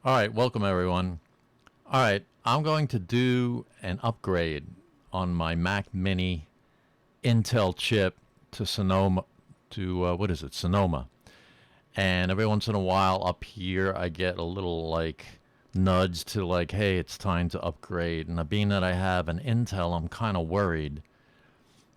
All right, welcome everyone. All right, I'm going to do an upgrade on my Mac Mini Intel chip to Sonoma, to what is it, Sonoma. And every once in a while up here, I get a little like nudge to like, hey, it's time to upgrade. And being that I have an Intel, I'm kind of worried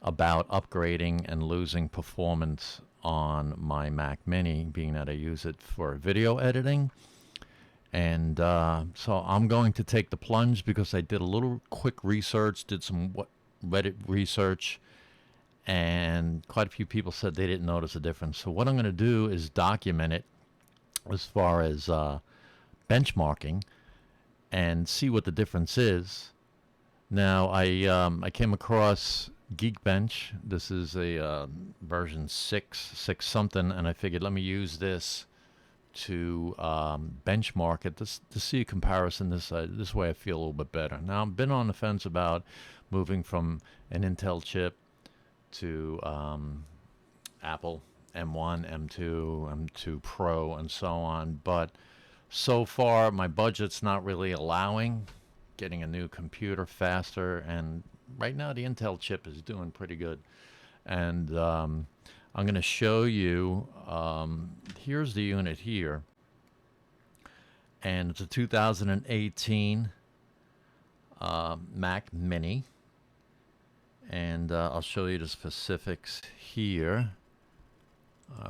about upgrading and losing performance on my Mac Mini, being that I use it for video editing. And so I'm going to take the plunge because I did a little quick research, did some Reddit research, and quite a few people said they didn't notice a difference. So what I'm going to do is document it as far as benchmarking and see what the difference is. Now I came across Geekbench. This is a version 6 something, and I figured let me use this to benchmark it to see a comparison. This way I feel a little bit better. Now I've been on the fence about moving from an Intel chip to Apple M1, M2, M2 Pro, and so on. But so far my budget's not really allowing getting a new computer faster, and right now the Intel chip is doing pretty good. And I'm going to show you. Here's the unit here, and it's a 2018 Mac Mini, and I'll show you the specifics here.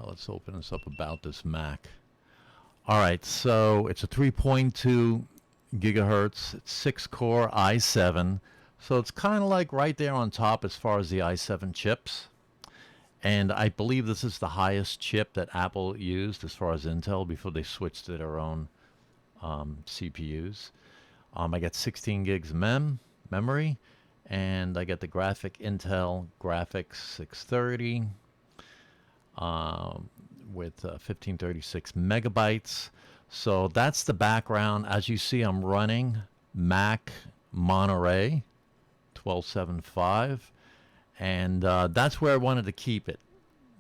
Let's open this up about this Mac. All right, so it's a 3.2 gigahertz, it's 6-core i7, so it's kind of like right there on top as far as the i7 chips. And I believe this is the highest chip that Apple used as far as Intel before they switched to their own CPUs. I got 16 gigs of memory, and I got the Intel graphics 630 with 1536 megabytes. So that's the background. As you see, I'm running Mac Monterey 1275. And that's where I wanted to keep it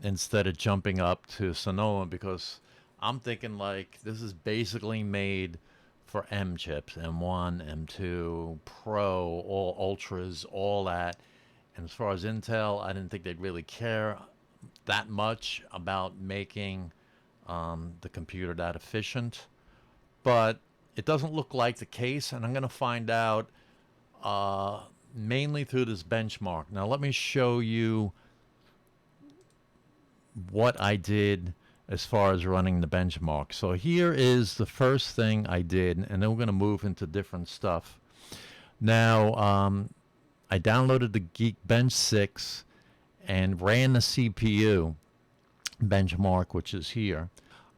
instead of jumping up to Sonoma, because I'm thinking like this is basically made for M chips, M1, M2, Pro, all Ultras, all that. And as far as Intel, I didn't think they'd really care that much about making the computer that efficient. But it doesn't look like the case, and I'm going to find out mainly through this benchmark. Now let me show you what I did as far as running the benchmark. So here is the first thing I did, and then we're going to move into different stuff. Now I downloaded the Geekbench 6 and ran the CPU benchmark, which is here.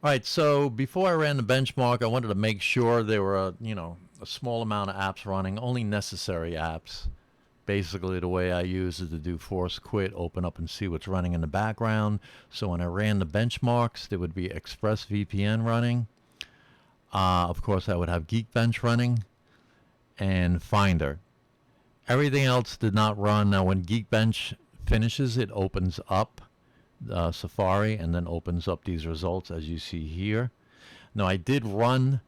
All right, so before I ran the benchmark, I wanted to make sure there were a small amount of apps running, only necessary apps. Basically, the way I use is to do force quit, open up and see what's running in the background. So when I ran the benchmarks, there would be ExpressVPN running. Of course, I would have Geekbench running and Finder. Everything else did not run. Now, when Geekbench finishes, it opens up Safari and then opens up these results as you see here. Now, I did run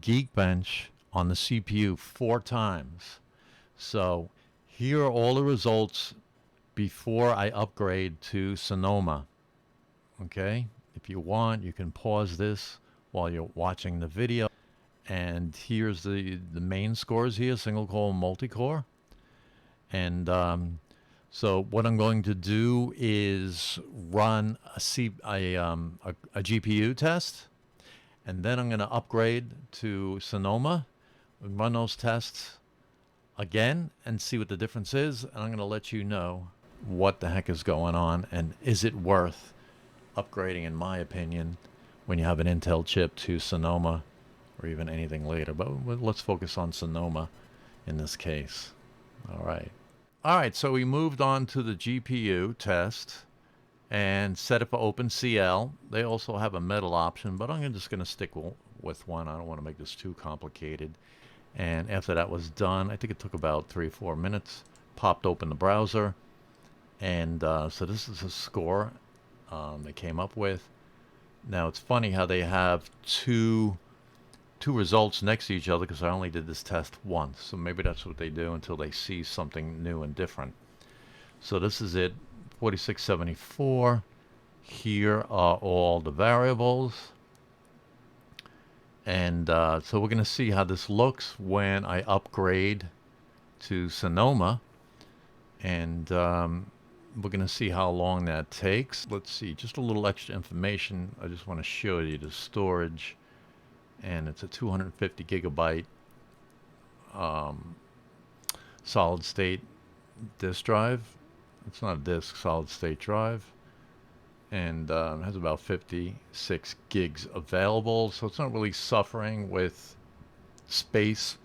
Geekbench on the CPU 4 times. So here are all the results before I upgrade to Sonoma. Okay, if you want, you can pause this while you're watching the video. And here's the main scores here, single core, multi-core. And so what I'm going to do is run a GPU test, and then I'm going to upgrade to Sonoma and run those tests again and see what the difference is, and I'm going to let you know what the heck is going on and is it worth upgrading, in my opinion, when you have an Intel chip to Sonoma or even anything later. But let's focus on Sonoma in this case. All right, so we moved on to the GPU test and set it for OpenCL. They also have a metal option, but I'm just going to stick with one. I don't want to make this too complicated. And after that was done, I think it took about 3 or 4 minutes, popped open the browser. And so this is a score they came up with. Now, it's funny how they have two two results next to each other because I only did this test once. So maybe that's what they do until they see something new and different. So this is it, 4674. Here are all the variables. And so we're going to see how this looks when I upgrade to Sonoma. And we're going to see how long that takes. Let's see, just a little extra information. I just want to show you the storage. And it's a 250 gigabyte solid state disk drive. It's not a disk, solid state drive. And has about 56 gigs available. So it's not really suffering with space.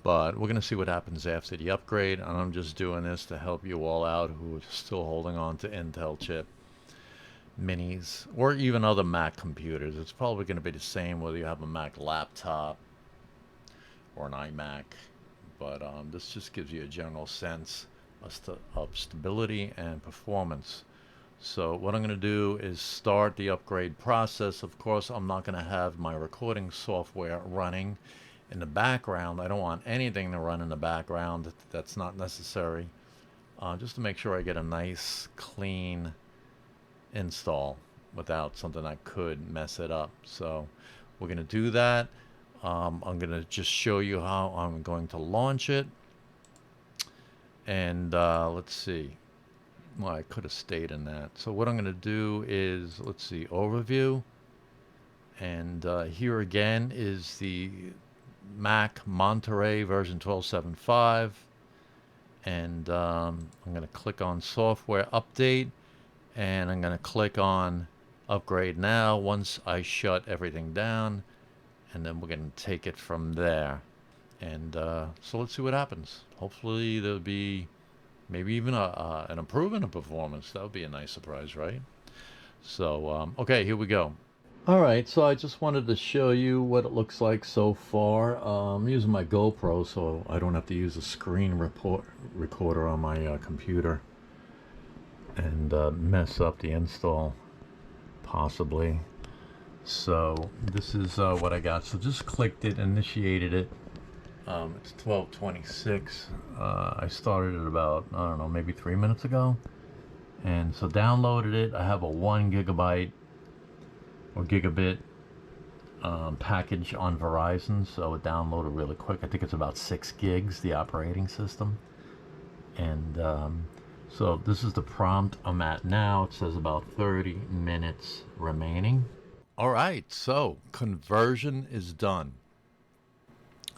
But we're going to see what happens after the upgrade. And I'm just doing this to help you all out who are still holding on to Intel chip minis or even other Mac computers. It's probably going to be the same whether you have a Mac laptop or an iMac. But this just gives you a general sense of stability and performance. So what I'm going to do is start the upgrade process. Of course, I'm not going to have my recording software running in the background. I don't want anything to run in the background. That's not necessary. Just to make sure I get a nice, clean install without something that could mess it up. So we're going to do that. I'm going to just show you how I'm going to launch it. And let's see. Well, I could have stayed in that. So what I'm going to do is, let's see, overview. And here again is the Mac Monterey version 12.7.5. And I'm going to click on software update. And I'm going to click on upgrade now once I shut everything down. And then we're going to take it from there. And so let's see what happens. Hopefully there'll be maybe even an improvement in performance. That would be a nice surprise, right? So, okay, here we go. All right, so I just wanted to show you what it looks like so far. I'm using my GoPro, so I don't have to use a screen recorder on my computer and mess up the install, possibly. So this is what I got. So just clicked it, initiated it. It's 12:26. I started it about, I don't know, maybe 3 minutes ago. And so downloaded it. I have a 1 gigabyte or gigabit package on Verizon, so it downloaded really quick. I think it's about 6 gigs, the operating system. And so this is the prompt I'm at now. It says about 30 minutes remaining. All right, so conversion is done.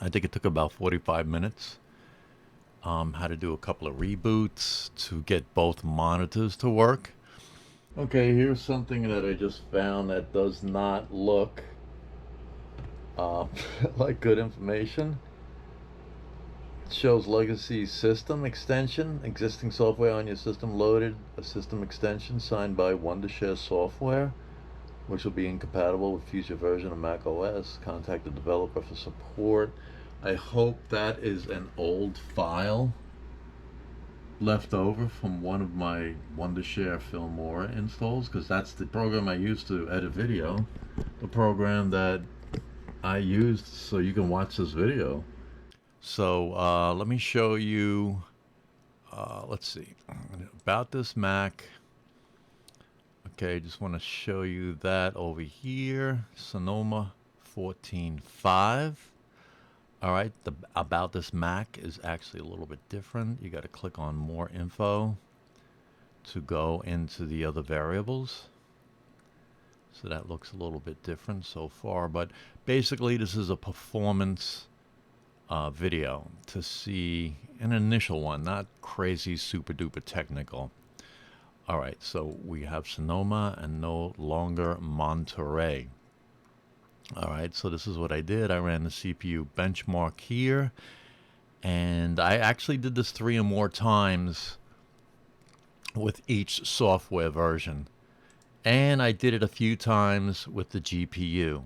I think it took about 45 minutes. Had to do a couple of reboots to get both monitors to work. Okay, here's something that I just found that does not look like good information. It shows legacy system extension, existing software on your system loaded, a system extension signed by Wondershare Software, which will be incompatible with future version of Mac OS. Contact the developer for support. I hope that is an old file left over from one of my Wondershare Filmora installs, because that's the program I used to edit video, the program that I used so you can watch this video. So let me show you, let's see, about this Mac. Okay, just want to show you that over here, Sonoma 14.5. All right, the about this Mac is actually a little bit different. You got to click on more info to go into the other variables. So that looks a little bit different so far, but basically this is a performance video to see an initial one, not crazy super duper technical. All right, so we have Sonoma and no longer Monterey. All right, so this is what I did. I ran the CPU benchmark here, and I actually did this 3 or more times with each software version. And I did it a few times with the GPU.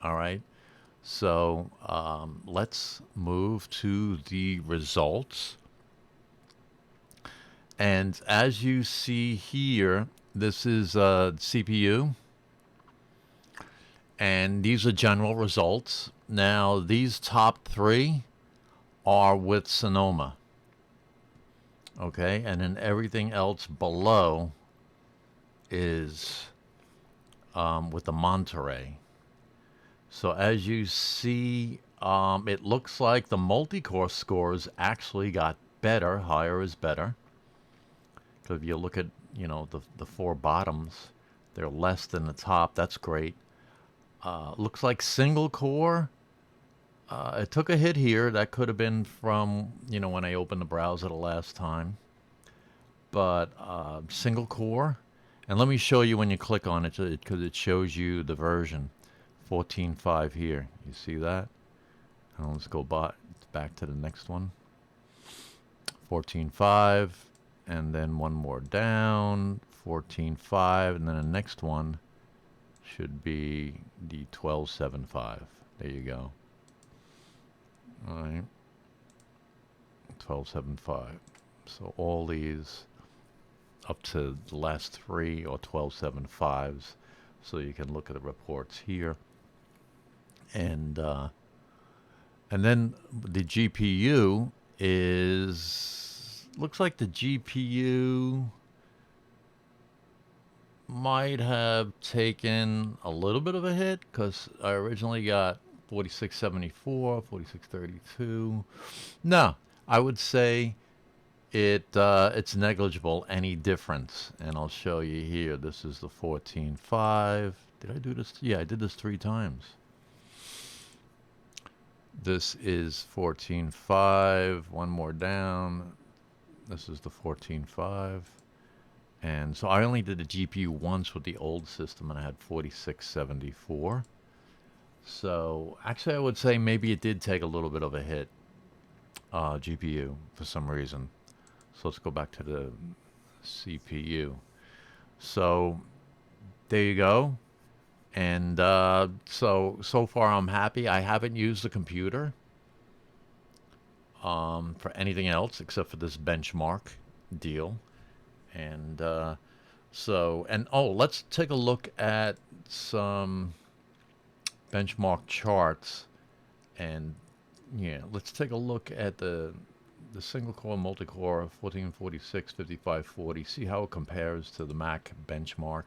All right, so let's move to the results. And as you see here, this is CPU. And these are general results. Now, these top three are with Sonoma. Okay, and then everything else below is with the Monterey. So as you see, it looks like the multi-core scores actually got better. Higher is better. So if you look at, the four bottoms, they're less than the top. That's great. Looks like single core. It took a hit here. That could have been from, when I opened the browser the last time. But single core. And let me show you when you click on it, because it shows you the version. 14.5 here. You see that? Now let's go back to the next one. 14.5. And then one more down. 14.5. And then the next one should be the 12.7.5. There you go. All right. 12.7.5. So all these up to the last three or 12.7.5s. So you can look at the reports here. And then the GPU looks like the GPU might have taken a little bit of a hit, because I originally got 4674, 4632. No, I would say it's negligible, any difference. And I'll show you here. This is the 14.5. Did I do this? Yeah, I did this 3 times. This is 14.5. One more down. This is the 14.5. And so I only did the GPU once with the old system, and I had 4674. So actually, I would say maybe it did take a little bit of a hit, GPU, for some reason. So let's go back to the CPU. So there you go. And so far I'm happy. I haven't used the computer for anything else except for this benchmark deal. And let's take a look at some benchmark charts. And yeah, let's take a look at the single core, multi-core, 1446, 5540. See how it compares to the Mac benchmark.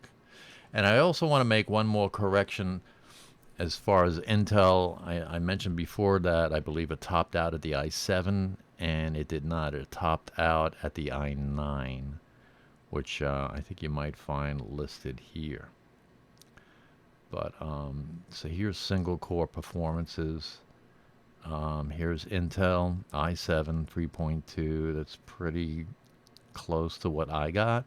And I also want to make one more correction as far as Intel. I mentioned before that I believe it topped out at the i7, and it did not. It topped out at the i9, which I think you might find listed here. But so here's single core performances. Here's Intel i7 3.2. That's pretty close to what I got.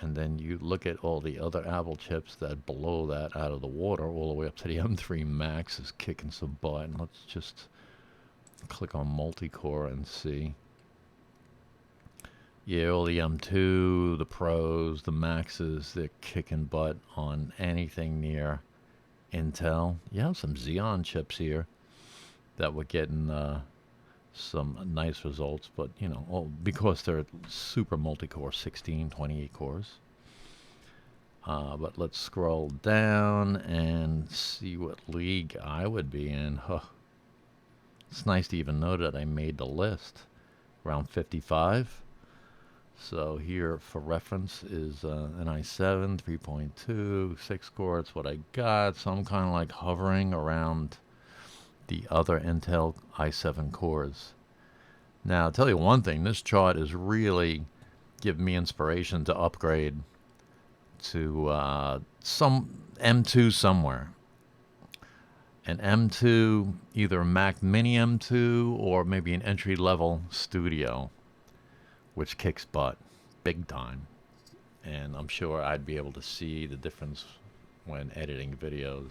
And then you look at all the other Apple chips that below that, out of the water, all the way up to the M3 Max is kicking some butt. And let's just click on multi-core and see. Yeah, all the M2, the Pros, the Maxes, they're kicking butt on anything near Intel. You have some Xeon chips here that were getting some nice results, but because they're super multi-core, 16, 28 cores. But let's scroll down and see what league I would be in. It's nice to even know that I made the list around 55. So here for reference is an i7 3.2 6 core. It's what I got. So I'm kind of like hovering around the other Intel i7 cores. Now, I'll tell you one thing. This chart is really giving me inspiration to upgrade to some M2 somewhere. An M2, either a Mac Mini M2 or maybe an entry-level Studio, which kicks butt big time. And I'm sure I'd be able to see the difference when editing videos.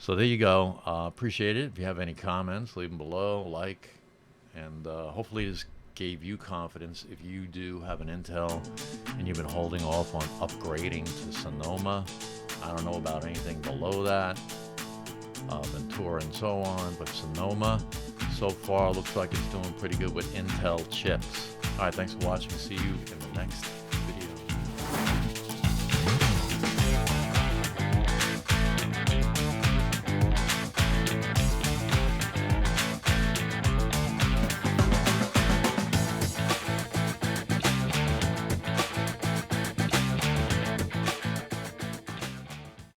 So there you go. Appreciate it. If you have any comments, leave them below, like, and hopefully this gave you confidence if you do have an Intel and you've been holding off on upgrading to Sonoma. I don't know about anything below that, Ventura and so on, but Sonoma so far looks like it's doing pretty good with Intel chips. All right, thanks for watching. See you in the next